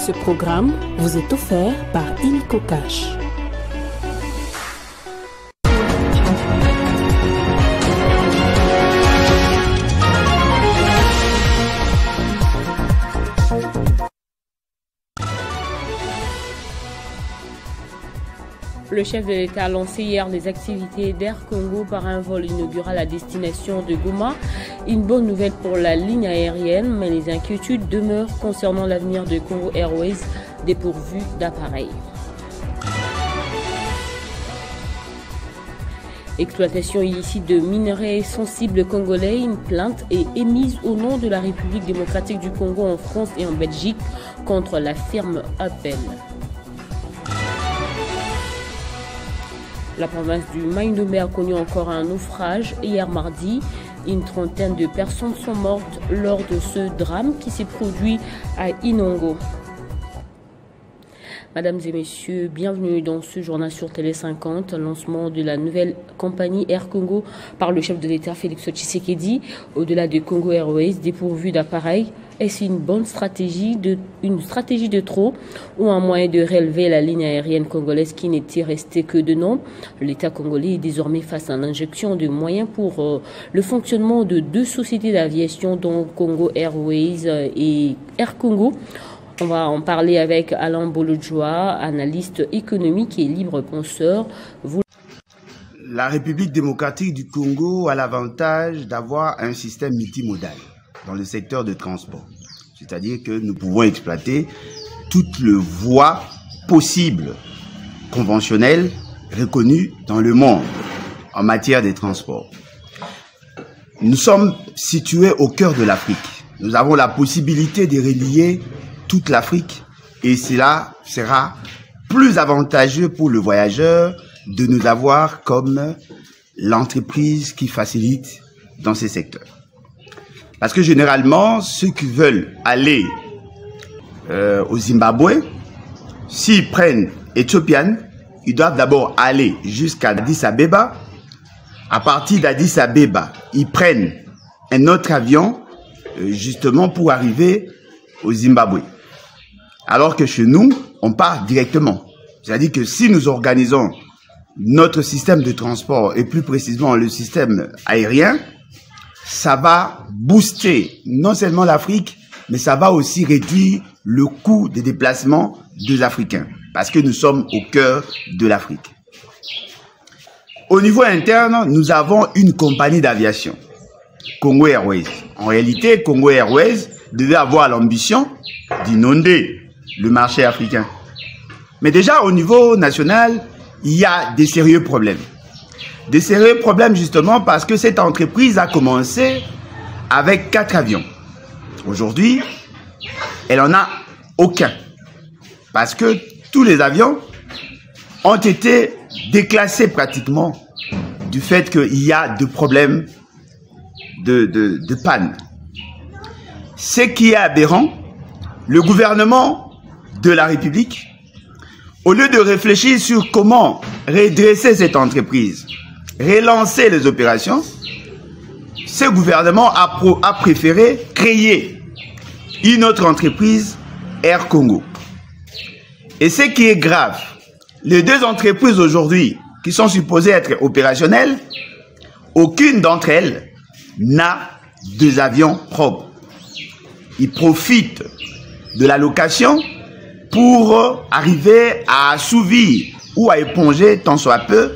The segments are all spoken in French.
Ce programme vous est offert par Illico Cash. Le chef de l'État a lancé hier les activités d'Air Congo par un vol inaugural à destination de Goma. Une bonne nouvelle pour la ligne aérienne, mais les inquiétudes demeurent concernant l'avenir de Congo Airways dépourvu d'appareils. Exploitation illicite de minerais sensibles congolais, une plainte est émise au nom de la République démocratique du Congo en France et en Belgique contre la firme Apple. La province du Maïnomé a connu encore un naufrage. Hier mardi, une trentaine de personnes sont mortes lors de ce drame qui s'est produit à Inongo. Mesdames et messieurs, bienvenue dans ce journal sur Télé 50, lancement de la nouvelle compagnie Air Congo par le chef de l'État Félix Tshisekedi, au-delà de Congo Airways dépourvu d'appareils. Est-ce une bonne stratégie de trop ou un moyen de relever la ligne aérienne congolaise qui n'était restée que de nom? L'État congolais est désormais face à l'injection de moyens pour le fonctionnement de deux sociétés d'aviation, dont Congo Airways et Air Congo. On va en parler avec Alain Bolodjoa, analyste économique et libre penseur. La République démocratique du Congo a l'avantage d'avoir un système multimodal dans le secteur de transport. C'est-à-dire que nous pouvons exploiter toutes les voies possibles, conventionnelles, reconnues dans le monde en matière de transport. Nous sommes situés au cœur de l'Afrique. Nous avons la possibilité de relier toute l'Afrique et cela sera plus avantageux pour le voyageur de nous avoir comme l'entreprise qui facilite dans ces secteurs. Parce que généralement, ceux qui veulent aller au Zimbabwe, s'ils prennent Ethiopian, ils doivent d'abord aller jusqu'à Addis Abeba. À partir d'Addis Abeba, ils prennent un autre avion justement pour arriver au Zimbabwe. Alors que chez nous, on part directement. C'est-à-dire que si nous organisons notre système de transport et plus précisément le système aérien, ça va booster non seulement l'Afrique, mais ça va aussi réduire le coût des déplacements des Africains, parce que nous sommes au cœur de l'Afrique. Au niveau interne, nous avons une compagnie d'aviation, Congo Airways. En réalité, Congo Airways devait avoir l'ambition d'inonder le marché africain. Mais déjà, au niveau national, il y a des sérieux problèmes. Des sérieux problèmes justement parce que cette entreprise a commencé avec 4 avions. Aujourd'hui, elle n'en a aucun. Parce que tous les avions ont été déclassés pratiquement du fait qu'il y a des problèmes de panne. Ce qui est aberrant, le gouvernement de la République, au lieu de réfléchir sur comment redresser cette entreprise, relancer les opérations, ce gouvernement a préféré créer une autre entreprise, Air Congo. Et ce qui est grave, les deux entreprises aujourd'hui qui sont supposées être opérationnelles, aucune d'entre elles n'a deux avions propres. Ils profitent de la location pour arriver à assouvir ou à éponger tant soit peu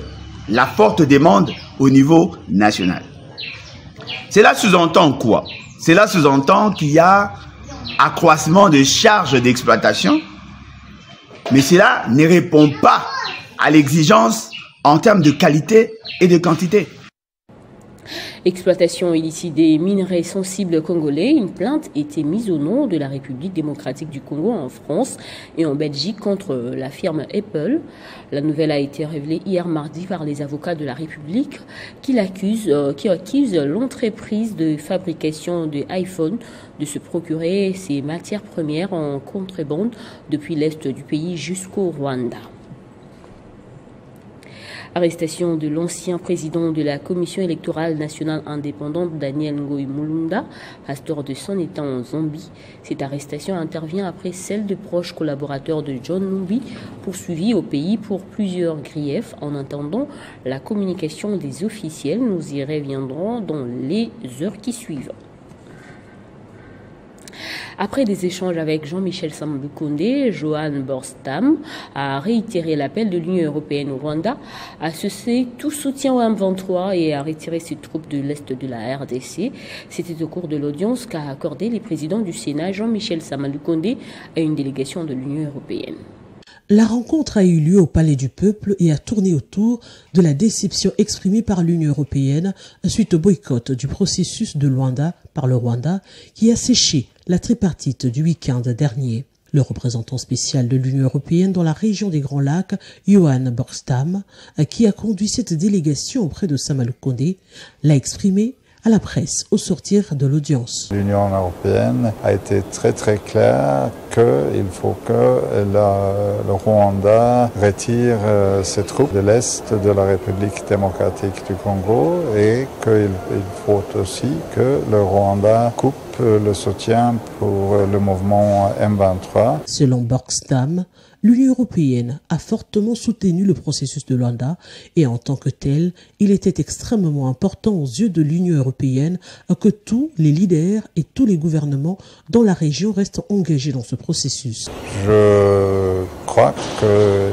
la forte demande au niveau national. Cela sous-entend quoi? Cela sous-entend qu'il y a accroissement de charges d'exploitation, mais cela ne répond pas à l'exigence en termes de qualité et de quantité. Exploitation illicite des minerais sensibles congolais, une plainte était mise au nom de la République démocratique du Congo en France et en Belgique contre la firme Apple. La nouvelle a été révélée hier mardi par les avocats de la République qui accusent l'entreprise de fabrication de iPhone de se procurer ces matières premières en contrebande depuis l'est du pays jusqu'au Rwanda. Arrestation de l'ancien président de la Commission électorale nationale indépendante, Daniel Ngoï Mulunda, pasteur de son État en Zambie. Cette arrestation intervient après celle de proches collaborateurs de John Numbi, poursuivis au pays pour plusieurs griefs. En attendant la communication des officiels, nous y reviendrons dans les heures qui suivent. Après des échanges avec Jean-Michel Sambou-Kondé, Johan Borstam a réitéré l'appel de l'Union européenne au Rwanda à cesser tout soutien au M23 et à retirer ses troupes de l'Est de la RDC. C'était au cours de l'audience qu'a accordé le président du Sénat, Jean-Michel Sambou-Kondé, à une délégation de l'Union européenne. La rencontre a eu lieu au Palais du Peuple et a tourné autour de la déception exprimée par l'Union européenne suite au boycott du processus de Luanda par le Rwanda qui a séché la tripartite du week-end dernier. Le représentant spécial de l'Union européenne dans la région des Grands Lacs, Johan Borstam, qui a conduit cette délégation auprès de Sambou-Kondé, l'a exprimé à la presse au sortir de l'audience. L'Union européenne a été très claire qu'il faut que le Rwanda retire ses troupes de l'Est de la République démocratique du Congo et qu'il faut aussi que le Rwanda coupe le soutien pour le mouvement M23. Selon Borstam, l'Union européenne a fortement soutenu le processus de Luanda et en tant que tel, il était extrêmement important aux yeux de l'Union européenne que tous les leaders et tous les gouvernements dans la région restent engagés dans ce processus. Je crois que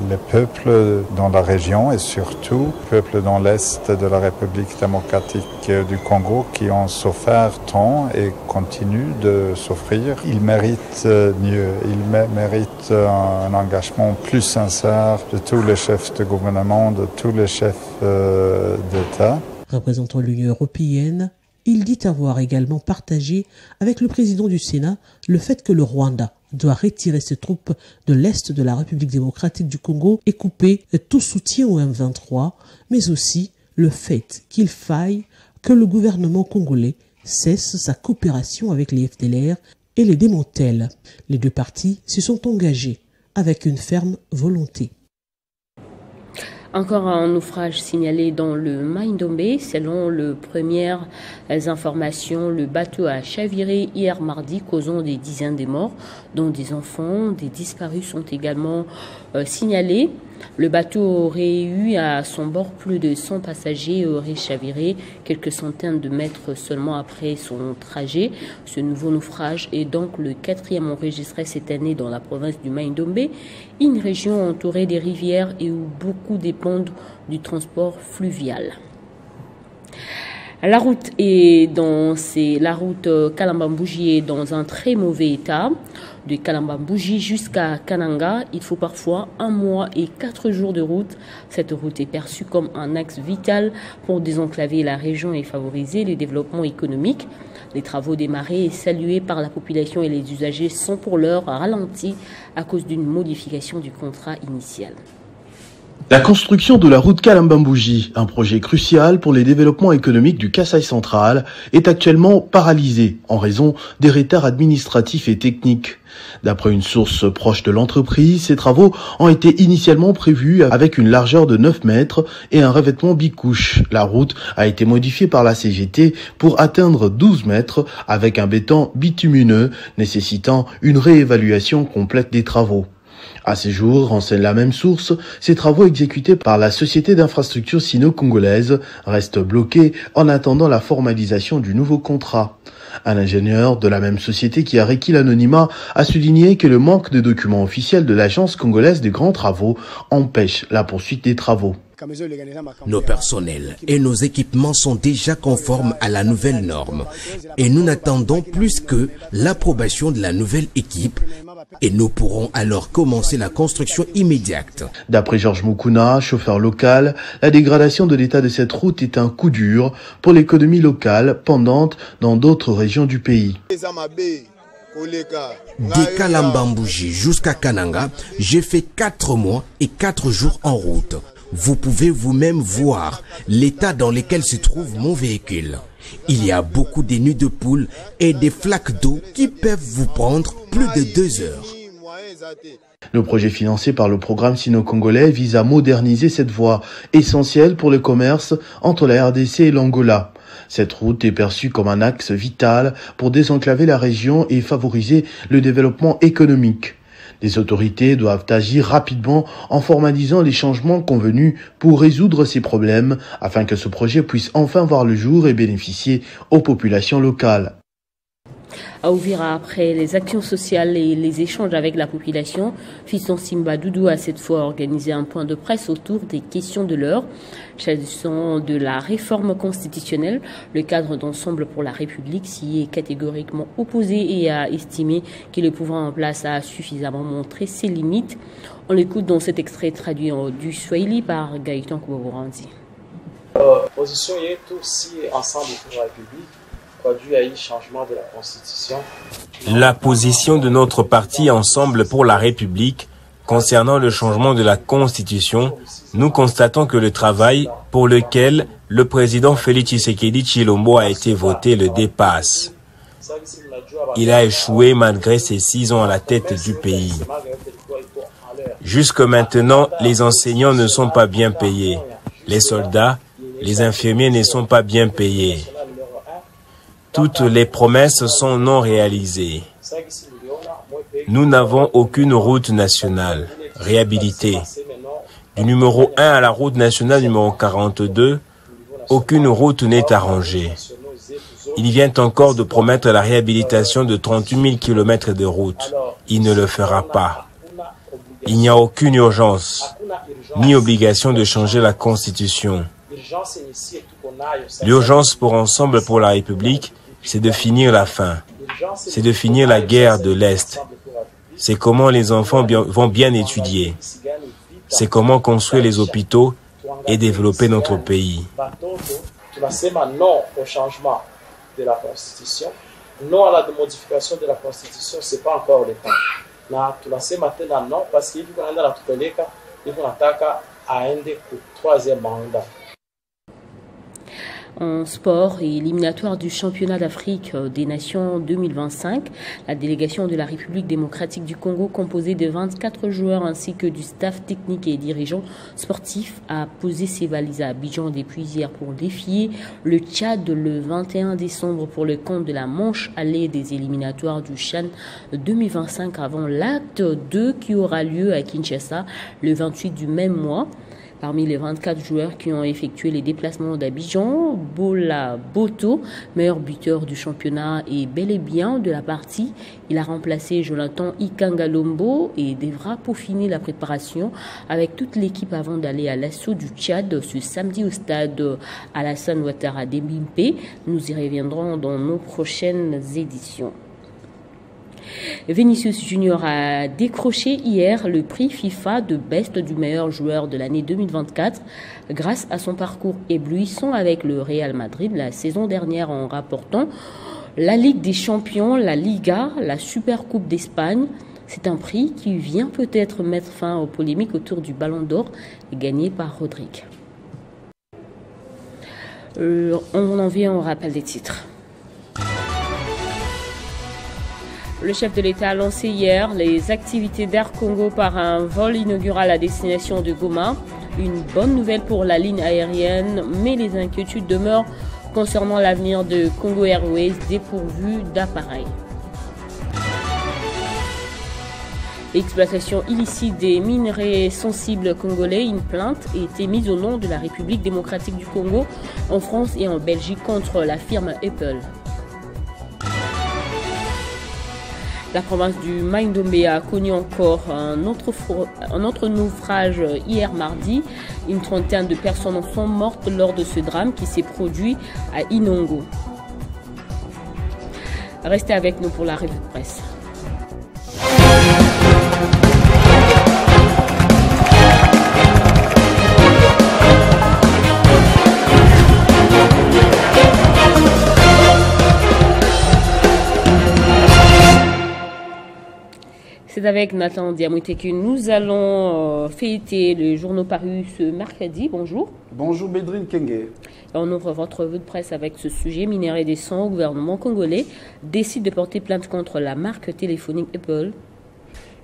les peuples dans la région et surtout les peuples dans l'Est de la République démocratique du Congo qui ont souffert tant et continuent de souffrir, ils méritent mieux, ils méritent un engagement plus sincère de tous les chefs de gouvernement, de tous les chefs d'État. Représentant l'Union européenne, il dit avoir également partagé avec le président du Sénat le fait que le Rwanda doit retirer ses troupes de l'Est de la République démocratique du Congo et couper tout soutien au M23, mais aussi le fait qu'il faille que le gouvernement congolais cesse sa coopération avec les FDLR et les démantèle. Les deux parties se sont engagées avec une ferme volonté. Encore un naufrage signalé dans le Mai-Ndombe. Selon les premières informations, le bateau a chaviré hier mardi, causant des dizaines de morts, dont des enfants. Des disparus sont également signalés. Le bateau aurait eu à son bord plus de 100 passagers et aurait chaviré quelques centaines de mètres seulement après son trajet. Ce nouveau naufrage est donc le 4e enregistré cette année dans la province du Mai-Ndombe, une région entourée des rivières et où beaucoup dépendent du transport fluvial. La route Kalambambouji est dans un très mauvais état. De Kalambambouji jusqu'à Kananga, il faut parfois 1 mois et 4 jours de route. Cette route est perçue comme un axe vital pour désenclaver la région et favoriser le développement économique. Les travaux démarrés et salués par la population et les usagers sont pour l'heure ralentis à cause d'une modification du contrat initial. La construction de la route Kalambambouji, un projet crucial pour les développements économiques du Kasaï central, est actuellement paralysée en raison des retards administratifs et techniques. D'après une source proche de l'entreprise, ces travaux ont été initialement prévus avec une largeur de 9 mètres et un revêtement bicouche. La route a été modifiée par la CGT pour atteindre 12 mètres avec un béton bitumineux nécessitant une réévaluation complète des travaux. À ce jour, renseigne la même source, ces travaux exécutés par la société d'infrastructure sino-congolaise restent bloqués en attendant la formalisation du nouveau contrat. Un ingénieur de la même société qui a requis l'anonymat a souligné que le manque de documents officiels de l'Agence congolaise des grands travaux empêche la poursuite des travaux. Nos personnels et nos équipements sont déjà conformes à la nouvelle norme et nous n'attendons plus que l'approbation de la nouvelle équipe et nous pourrons alors commencer la construction immédiate. D'après Georges Mukuna, chauffeur local, la dégradation de l'état de cette route est un coup dur pour l'économie locale pendante dans d'autres régions du pays. De Kalambambouji jusqu'à Kananga, j'ai fait 4 mois et 4 jours en route. Vous pouvez vous-même voir l'état dans lequel se trouve mon véhicule. Il y a beaucoup de nids de poules et des flaques d'eau qui peuvent vous prendre plus de 2 heures. Le projet financé par le programme sino-congolais vise à moderniser cette voie essentielle pour le commerce entre la RDC et l'Angola. Cette route est perçue comme un axe vital pour désenclaver la région et favoriser le développement économique. Les autorités doivent agir rapidement en formalisant les changements convenus pour résoudre ces problèmes afin que ce projet puisse enfin voir le jour et bénéficier aux populations locales. À Uvira, après les actions sociales et les échanges avec la population, Fiston Simba Doudou a cette fois organisé un point de presse autour des questions de l'heure. S'agissant de la réforme constitutionnelle, le cadre d'ensemble pour la République s'y est catégoriquement opposé et a estimé que le pouvoir en place a suffisamment montré ses limites. On l'écoute dans cet extrait traduit du Swahili par Gaëtan Koubourandi. Position est aussi ensemble pour la République. Produit à changement de la Constitution. La position de notre parti Ensemble pour la République concernant le changement de la Constitution, nous constatons que le travail pour lequel le président Félix Tshisekedi Tshilombo a été voté le dépasse. Il a échoué malgré ses 6 ans à la tête du pays. Jusque maintenant, les enseignants ne sont pas bien payés. Les soldats, les infirmiers ne sont pas bien payés. Toutes les promesses sont non réalisées. Nous n'avons aucune route nationale réhabilitée. Du numéro 1 à la route nationale numéro 42, aucune route n'est arrangée. Il vient encore de promettre la réhabilitation de 38 000 km de route. Il ne le fera pas. Il n'y a aucune urgence, ni obligation de changer la Constitution. L'urgence pour Ensemble pour la République, c'est de finir la faim. C'est de finir la guerre de l'Est. C'est comment les enfants vont bien étudier. C'est comment construire les hôpitaux et développer notre pays. Non au changement de la Constitution, non à la modification de la Constitution, ce n'est pas encore le temps. Na tunasema tena non parce qu'il faut anaenda natupeleka hivyo nataka aende ku 3e mandat. En sport et éliminatoire du championnat d'Afrique des Nations 2025, la délégation de la République démocratique du Congo, composée de 24 joueurs ainsi que du staff technique et dirigeants sportifs, a posé ses valises à Abidjan depuis hier pour défier le Tchad le 21 décembre pour le compte de la manche allée des éliminatoires du CHAN 2025 avant l'acte 2 qui aura lieu à Kinshasa le 28 du même mois. Parmi les 24 joueurs qui ont effectué les déplacements d'Abidjan, Bola Boto, meilleur buteur du championnat, est bel et bien de la partie. Il a remplacé Jonathan Ikangalombo et devra peaufiner la préparation avec toute l'équipe avant d'aller à l'assaut du Tchad ce samedi au stade Alassane Ouattara d'Embimpe. Nous y reviendrons dans nos prochaines éditions. Vinicius Junior a décroché hier le prix FIFA de Best du meilleur joueur de l'année 2024 grâce à son parcours éblouissant avec le Real Madrid la saison dernière en rapportant la Ligue des Champions, la Liga, la Supercoupe d'Espagne. C'est un prix qui vient peut-être mettre fin aux polémiques autour du Ballon d'Or gagné par Rodrigue. On en vient au rappel des titres. Le chef de l'État a lancé hier les activités d'Air Congo par un vol inaugural à destination de Goma. Une bonne nouvelle pour la ligne aérienne, mais les inquiétudes demeurent concernant l'avenir de Congo Airways dépourvu d'appareils. Exploitation illicite des minerais sensibles congolais, une plainte a été mise au nom de la République démocratique du Congo en France et en Belgique contre la firme Apple. La province du Mai-Ndombe a connu encore un autre naufrage hier mardi. Une trentaine de personnes sont mortes lors de ce drame qui s'est produit à Inongo. Restez avec nous pour la revue de presse. C'est avec Nathan Diamouté que nous allons fêter le journal paru ce mercredi. Bonjour. Bonjour Bédrine Kenge. On ouvre votre revue de presse avec ce sujet. Minerai des sangs, le gouvernement congolais décide de porter plainte contre la marque téléphonique Apple.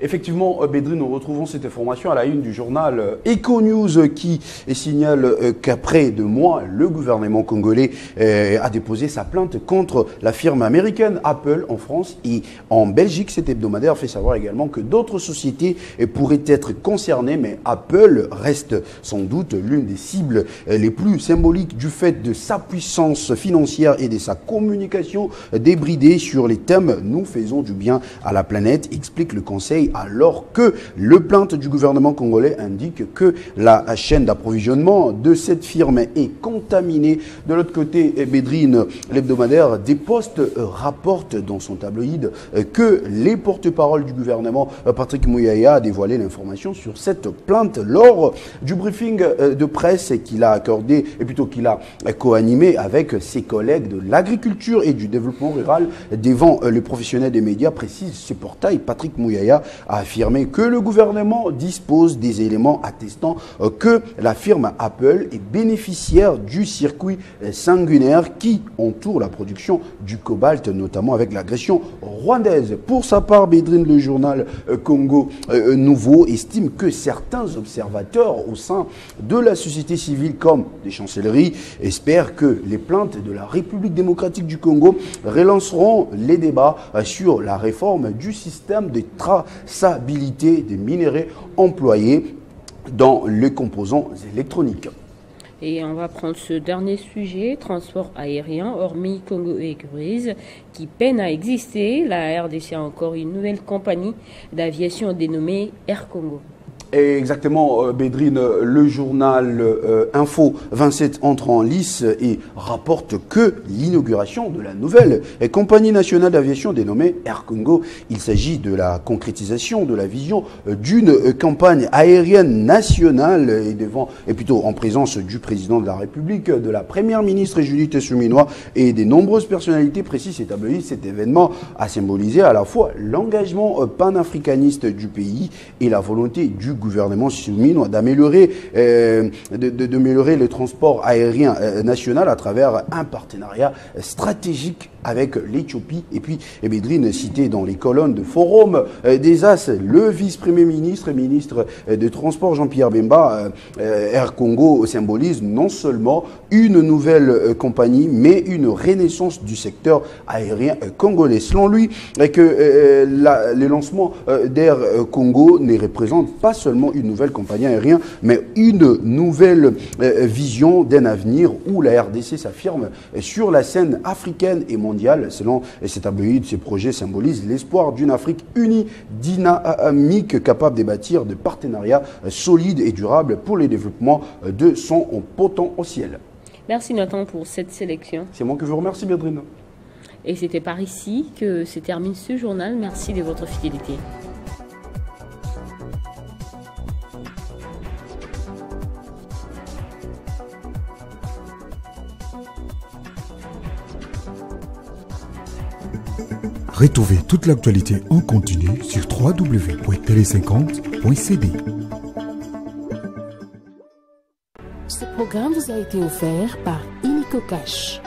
Effectivement, Bédrine, nous retrouvons cette information à la une du journal Econews qui signale qu'après 2 mois, le gouvernement congolais a déposé sa plainte contre la firme américaine Apple en France et en Belgique. Cet hebdomadaire fait savoir également que d'autres sociétés pourraient être concernées, mais Apple reste sans doute l'une des cibles les plus symboliques du fait de sa puissance financière et de sa communication débridée sur les thèmes « Nous faisons du bien à la planète », explique le Conseil, alors que le plainte du gouvernement congolais indique que la chaîne d'approvisionnement de cette firme est contaminée. De l'autre côté, Bédrine, l'hebdomadaire des Postes rapporte dans son tabloïd que les porte-paroles du gouvernement, Patrick Mouyaya, a dévoilé l'information sur cette plainte lors du briefing de presse qu'il a accordé, et plutôt qu'il a co-animé avec ses collègues de l'agriculture et du développement rural devant les professionnels des médias, précise ce portail. Patrick Mouyaya a affirmé que le gouvernement dispose des éléments attestant que la firme Apple est bénéficiaire du circuit sanguinaire qui entoure la production du cobalt, notamment avec l'agression rwandaise. Pour sa part, Bédrine, le journal Congo Nouveau estime que certains observateurs au sein de la société civile comme des chancelleries espèrent que les plaintes de la République démocratique du Congo relanceront les débats sur la réforme du système de traçabilité des minéraux employés dans les composants électroniques. Et on va prendre ce dernier sujet, transport aérien, hormis Congo Airways, qui peine à exister. La RDC a encore une nouvelle compagnie d'aviation dénommée Air Congo. Exactement, Bédrine, le journal Info 27 entre en lice et rapporte que l'inauguration de la nouvelle compagnie nationale d'aviation dénommée Air Congo, il s'agit de la concrétisation de la vision d'une campagne aérienne nationale et plutôt en présence du président de la République, de la première ministre Judith Suminwa et des nombreuses personnalités précises et tabloïdes. Cet événement a symbolisé à la fois l'engagement panafricaniste du pays et la volonté du gouvernement Suminwa d'améliorer le transport aérien national à travers un partenariat stratégique avec l'Éthiopie. Et puis, Bédrine, cité dans les colonnes de Forum des As, le vice-premier ministre et ministre des Transports Jean-Pierre Bemba, Air Congo symbolise non seulement une nouvelle compagnie, mais une renaissance du secteur aérien congolais. Selon lui, le lancement d'Air Congo ne représente pas seulement une nouvelle compagnie aérienne, mais une nouvelle vision d'un avenir où la RDC s'affirme sur la scène africaine et mondiale. Selon ces tabloïds, ces projets symbolisent l'espoir d'une Afrique unie, dynamique, capable de bâtir des partenariats solides et durables pour le développement de son potentiel. Merci Nathan pour cette sélection. C'est moi que vous remercie, Bédrine. Et c'était par ici que se termine ce journal. Merci de votre fidélité. Retrouvez toute l'actualité en continu sur www.tele50.cd. Ce programme vous a été offert par Illico Cash.